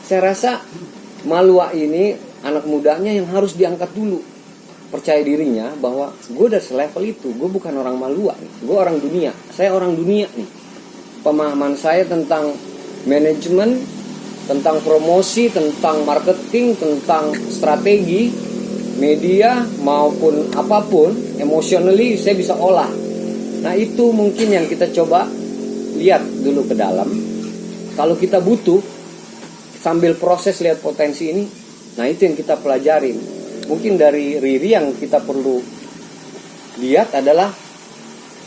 Saya rasa Malua ini anak mudanya yang harus diangkat dulu percaya dirinya bahwa gue udah selevel itu, gue bukan orang Malua nih, gue orang dunia, saya orang dunia nih. Pemahaman saya tentang manajemen, tentang promosi, tentang marketing, tentang strategi media maupun apapun, emotionally saya bisa olah. Nah itu mungkin yang kita coba lihat dulu ke dalam. Kalau kita butuh sambil proses lihat potensi ini, nah itu yang kita pelajarin. Mungkin dari Riri yang kita perlu lihat adalah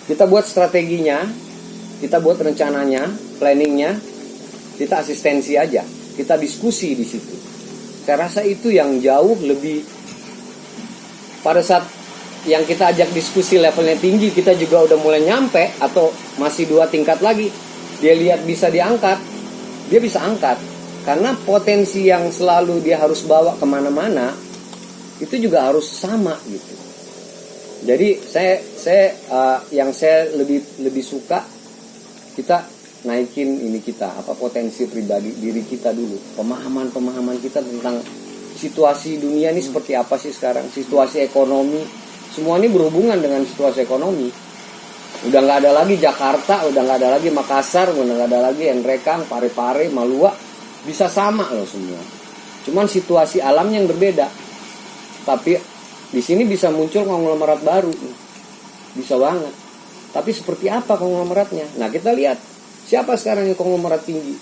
kita buat strateginya, kita buat rencananya, planningnya, kita asistensi aja, kita diskusi di situ. Saya rasa itu yang jauh lebih. Pada saat yang kita ajak diskusi levelnya tinggi, kita juga udah mulai nyampe atau masih 2 tingkat lagi, dia lihat bisa diangkat, dia bisa angkat. Karena potensi yang selalu dia harus bawa kemana-mana itu juga harus sama gitu. Jadi yang saya lebih suka kita naikin ini kita potensi pribadi diri kita dulu, pemahaman kita tentang situasi dunia ini seperti apa sih sekarang, situasi ekonomi, semua ini berhubungan dengan situasi ekonomi. Udah nggak ada lagi Jakarta, udah nggak ada lagi Makassar, udah nggak ada lagi Nrekang, Parepare, Malua, bisa sama loh semua. Cuman situasi alamnya yang berbeda. Tapi di sini bisa muncul konglomerat baru, bisa banget. Tapi seperti apa konglomeratnya? Nah kita lihat siapa sekarang yang konglomerat tinggi.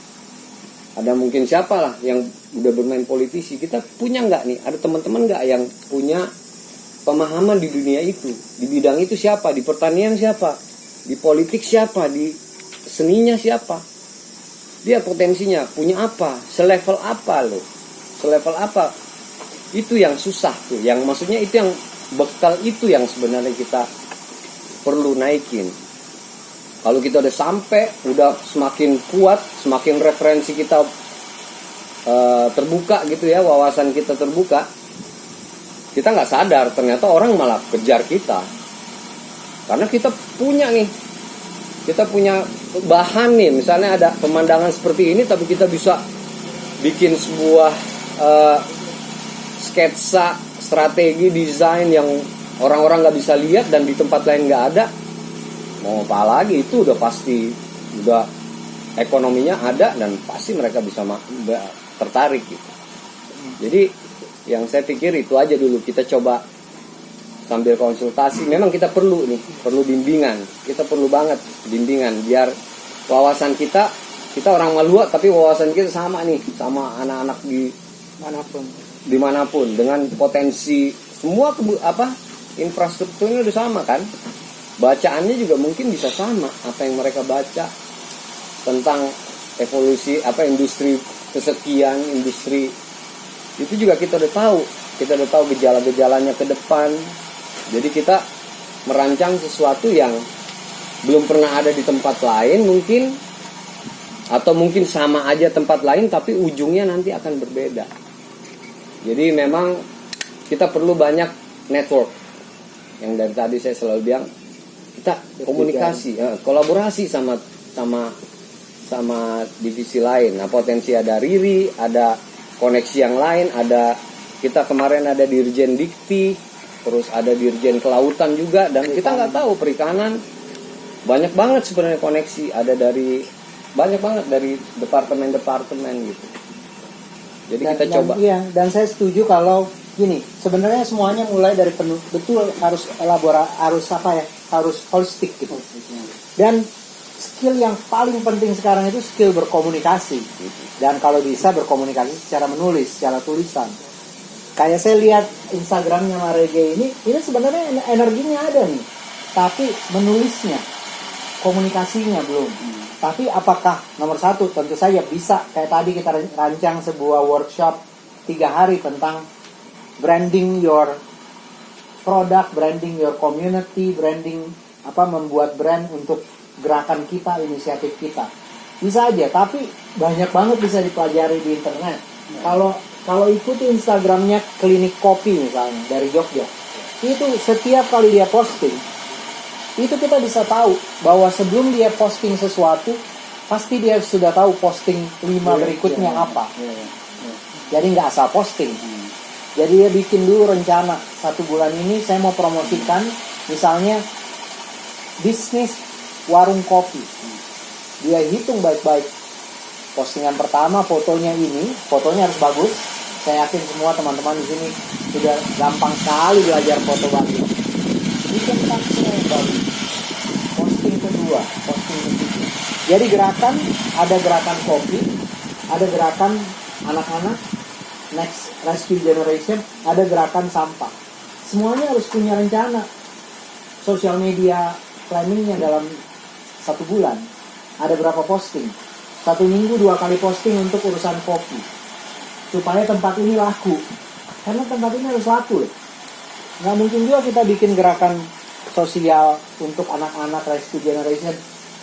Ada mungkin siapa lah yang udah bermain politisi. Kita punya nggak nih? Ada teman-teman nggak yang punya pemahaman di dunia itu? Di bidang itu siapa? Di pertanian siapa? Di politik siapa? Di seninya siapa? Dia potensinya punya apa? Selevel apa loh? Selevel apa? Itu yang susah tuh, yang maksudnya itu yang bekal itu yang sebenarnya kita perlu naikin. Kalau kita udah sampai, udah semakin kuat, semakin referensi kita terbuka gitu ya, wawasan kita terbuka, kita nggak sadar ternyata orang malah kejar kita. Karena kita punya bahan nih, misalnya ada pemandangan seperti ini, tapi kita bisa bikin sebuah sketsa, strategi, desain yang orang-orang nggak bisa lihat dan di tempat lain nggak ada. Mau apa lagi, itu udah pasti, udah ekonominya ada dan pasti mereka bisa tertarik gitu. Jadi yang saya pikir itu aja dulu, kita coba sambil konsultasi. Memang kita perlu bimbingan, kita perlu banget bimbingan biar wawasan kita orang Malua tapi wawasan kita sama nih sama anak-anak dimanapun dengan potensi semua infrastrukturnya udah sama kan, bacaannya juga mungkin bisa sama apa yang mereka baca tentang evolusi industri kesekian, industri itu juga kita udah tahu gejala-gejalanya ke depan. Jadi kita merancang sesuatu yang belum pernah ada di tempat lain mungkin, atau mungkin sama aja tempat lain tapi ujungnya nanti akan berbeda. Jadi memang kita perlu banyak network. Yang dari tadi saya selalu bilang, kita komunikasi, kolaborasi sama divisi lain. Nah, potensi ada Riri, ada koneksi yang lain, ada kita kemarin ada Dirjen Dikti, terus ada Dirjen Kelautan juga, dan kita nggak tahu perikanan. Banyak banget sebenarnya koneksi, ada banyak banget dari departemen-departemen gitu. Jadi kita coba. Iya, dan saya setuju kalau gini, sebenarnya semuanya mulai dari betul harus harus holistik gitu. Dan skill yang paling penting sekarang itu skill berkomunikasi. Dan kalau bisa berkomunikasi secara menulis, secara tulisan. Kayak saya lihat Instagramnya Marege ini sebenarnya energinya ada nih, tapi menulisnya, komunikasinya belum. Tapi apakah nomor satu, tentu saja bisa. Kayak tadi kita rancang sebuah workshop 3 hari tentang branding your product, branding your community, branding membuat brand untuk gerakan kita, inisiatif kita. Bisa aja, tapi banyak banget bisa dipelajari di internet. Kalau ikuti Instagramnya Klinik Kopi misalnya dari Jogja, itu setiap kali dia posting, itu kita bisa tahu bahwa sebelum dia posting sesuatu, pasti dia sudah tahu posting 5 berikutnya apa. Jadi nggak asal posting. Jadi dia bikin dulu rencana 1 bulan ini saya mau promosikan misalnya bisnis warung kopi. Dia hitung baik-baik. Postingan pertama fotonya harus bagus. Saya yakin semua teman-teman di sini sudah gampang sekali belajar foto bagus. Bikin caption yang bagus. Posting kedua, posting ketiga. Jadi ada gerakan kopi, ada gerakan anak-anak, next rescue generation, ada gerakan sampah. Semuanya harus punya rencana. Sosial media planningnya dalam 1 bulan. Ada berapa posting? 1 minggu 2 kali posting untuk urusan kopi. Supaya tempat ini laku. Karena tempat ini harus laku. Nggak mungkin juga kita bikin gerakan sosial untuk anak-anak rescue generation.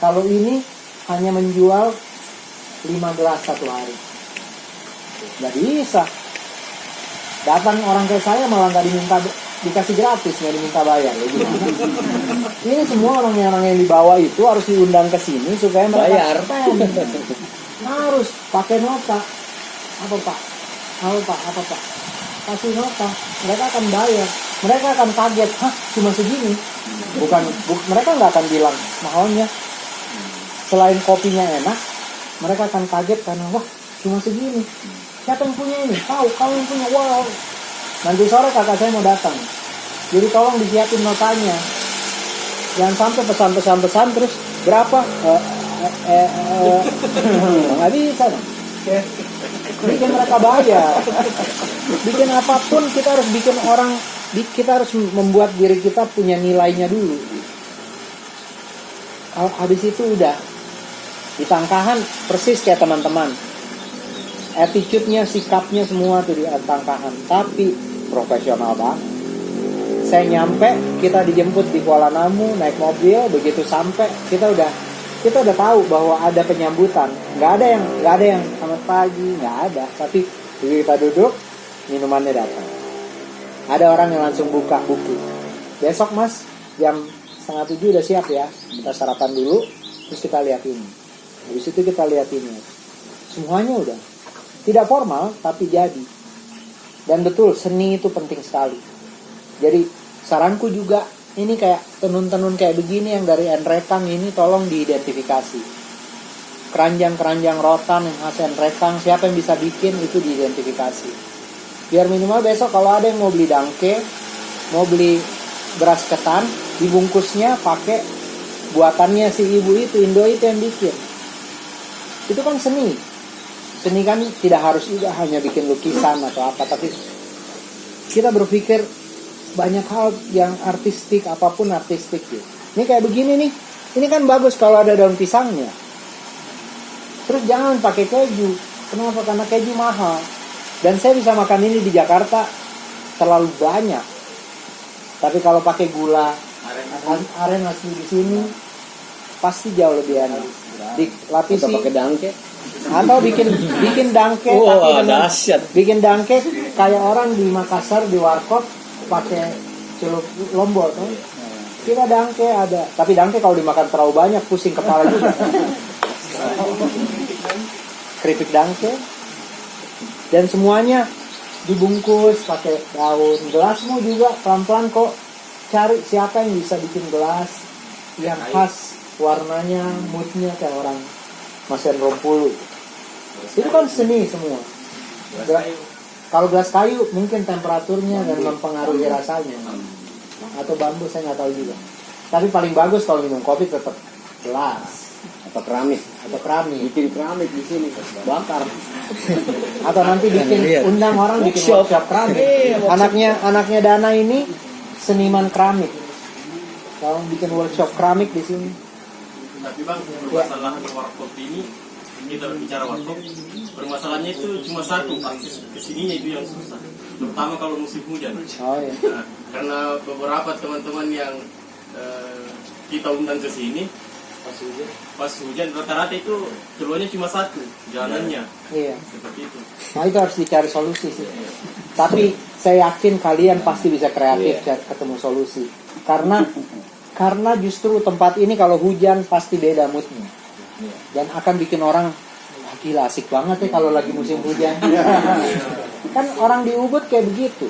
Kalau ini hanya menjual 5 gelas 1 hari. Nggak bisa. Datang orang ke saya malah nggak dikasih gratis, nggak diminta bayar. Ini semua orang yang dibawa itu harus diundang ke sini supaya mereka spend. Harus pakai nota. Apa pak? Kasih nota. Mereka akan bayar. Mereka akan kaget. Hah, cuma segini? Mereka nggak akan bilang mahalnya. Selain kopinya enak, mereka akan kaget karena wah cuma segini. Siapa yang punya ini? Tahu, kamu yang punya. Wow. Nanti sore kakak saya mau datang. Jadi tolong disiapin notanya. Jangan sampai pesan terus berapa? Nggak bisa dong. Bikin mereka bayar. Bikin apapun kita harus kita harus membuat diri kita punya nilainya dulu. Habis itu udah di tangkahan persis kayak teman-teman. Attitude-nya, sikapnya semua tuh di tangkahan. Tapi profesional banget. Saya nyampe, kita dijemput di Kuala Namu naik mobil, begitu sampai kita udah tahu bahwa ada penyambutan. Nggak ada yang selamat pagi, nggak ada. Tapi begitu kita duduk, minumannya datang. Ada orang yang langsung buka buku. Besok mas, jam 6:30 udah siap ya. Kita sarapan dulu, terus kita lihat ini. Habis itu kita lihat ini. Semuanya udah. Tidak formal, tapi jadi. Dan betul, seni itu penting sekali. Jadi, saranku juga, ini kayak tenun-tenun kayak begini yang dari Enrekang ini tolong diidentifikasi. Keranjang-keranjang rotan yang khas Enrekang, siapa yang bisa bikin itu diidentifikasi. Biar minimal besok kalau ada yang mau beli dangke, mau beli beras ketan, dibungkusnya pakai buatannya si ibu itu, Indo itu yang bikin. Itu kan seni. Seni kan tidak harus juga hanya bikin lukisan atau apa, tapi kita berpikir banyak hal yang artistik, apapun artistik gitu. Ini kayak begini nih, ini kan bagus kalau ada daun pisangnya. Terus jangan pakai keju. Kenapa? Karena keju mahal. Dan saya bisa makan ini di Jakarta terlalu banyak. Tapi kalau pakai gula aren asli di sini pasti jauh lebih enak. Dilapisi atau pakai dangke. Atau bikin dangke, bikin dangke kayak orang di Makassar di warkop pakai celup lombok kan? Kita dangke ada, tapi dangke kalau dimakan terlalu banyak pusing kepala juga. Keripik dangke dan semuanya dibungkus pakai daun. Gelasmu juga pelan-pelan kok cari siapa yang bisa bikin gelas yang khas, warnanya, moodnya kayak orang Mas Hendro Pulu. Itu kan seni semua. Kalau gelas kayu mungkin temperaturnya dan mempengaruhi rasanya. Atau bambu saya nggak tahu juga. Tapi paling bagus kalau minum kopi tetap gelas atau keramik. Bikin keramik di sini, bakar. Atau nanti undang orang bikin workshop keramik. Anaknya Dana ini seniman keramik. Kalau bikin workshop keramik di sini. Tapi bang, masalah warkop ini kita berbicara warkop, permasalahannya itu cuma satu, akses kesininya itu yang susah, terutama kalau musim hujan. Iya. Nah, karena beberapa teman-teman yang kita undang ke sini pas hujan rata-rata itu keluarnya cuma satu jalanannya. Iya. Seperti itu. Nah itu harus dicari solusi sih. Tapi saya yakin kalian pasti bisa kreatif ketemu solusi. Karena justru tempat ini kalau hujan pasti beda moodnya. Dan akan bikin orang Gila asik banget ya kalau lagi musim hujan. Kan orang di Ubud kayak begitu.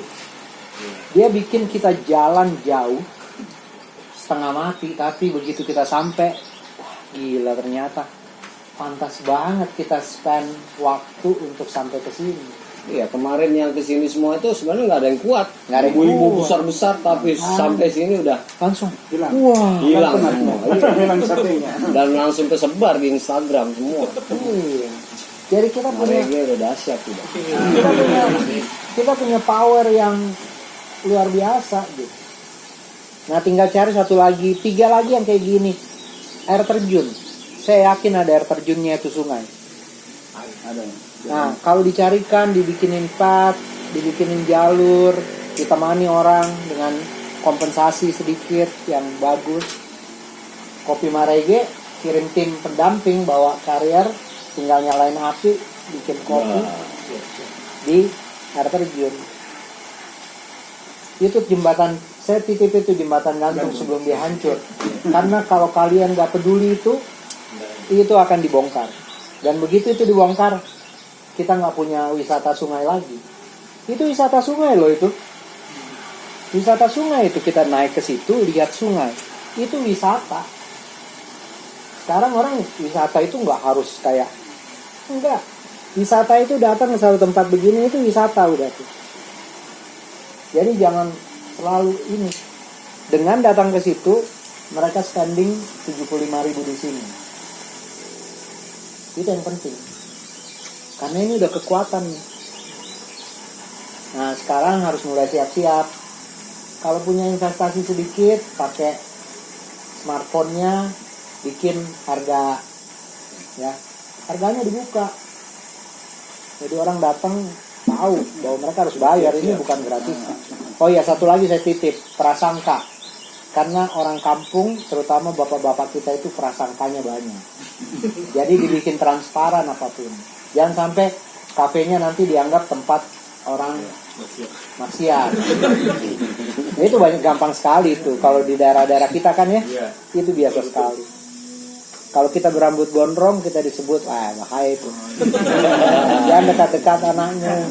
Dia bikin kita jalan jauh setengah mati, tapi begitu kita sampai, wah gila ternyata pantas banget kita spend waktu untuk sampai ke sini. Iya, kemarin yang kesini semua itu sebenarnya nggak ada yang kuat. Nggak ada yang Ibu-ibu kuat. besar-besar, tapi sampai sini udah Langsung Hilang. wah hilang Kan semua. hilang satenya. Dan langsung kesebar di Instagram semua. iya. Jadi kita punya Reggae udah dahsyat udah. kita punya power yang luar biasa gitu. Nah tinggal cari satu lagi, 3 lagi yang kayak gini. Air terjun. Saya yakin ada air terjunnya itu sungai. Ada. Nah kalau dicarikan, dibikinin path, dibikinin jalur, ditemani orang dengan kompensasi sedikit yang bagus. Kopi Marege kirim tim pendamping bawa karier, tinggal nyalain api, bikin kopi di air terjun. Itu jembatan, saya titip itu jembatan gantung sebelum dia hancur. Karena kalau kalian gak peduli itu akan dibongkar. Dan begitu itu dibongkar, kita gak punya wisata sungai lagi. Itu wisata sungai loh itu. Wisata sungai itu kita naik ke situ, lihat sungai. Itu wisata. Sekarang orang wisata itu gak harus kayak, enggak. Wisata itu datang ke satu tempat begini itu wisata udah tuh. Jadi jangan selalu ini. Dengan datang ke situ, mereka spending 75.000 di sini. Itu yang penting. Karena ini udah kekuatan nih. Nah, sekarang harus mulai siap-siap. Kalau punya investasi sedikit, pakai smartphone-nya, bikin harga, ya, harganya dibuka. Jadi orang datang tahu bahwa mereka harus bayar, ini bukan gratis. Oh iya, satu lagi saya titip, prasangka. Karena orang kampung, terutama bapak-bapak kita itu prasangkanya banyak. Jadi dibikin transparan apapun. Jangan sampai kafenya nanti dianggap tempat orang maksiat. Nah, itu banyak, gampang sekali itu. Kalau di daerah-daerah kita kan ya, itu biasa sekali. Kalau kita berambut gondrong, kita disebut, wah bahaya itu. Jangan dekat-dekat anaknya.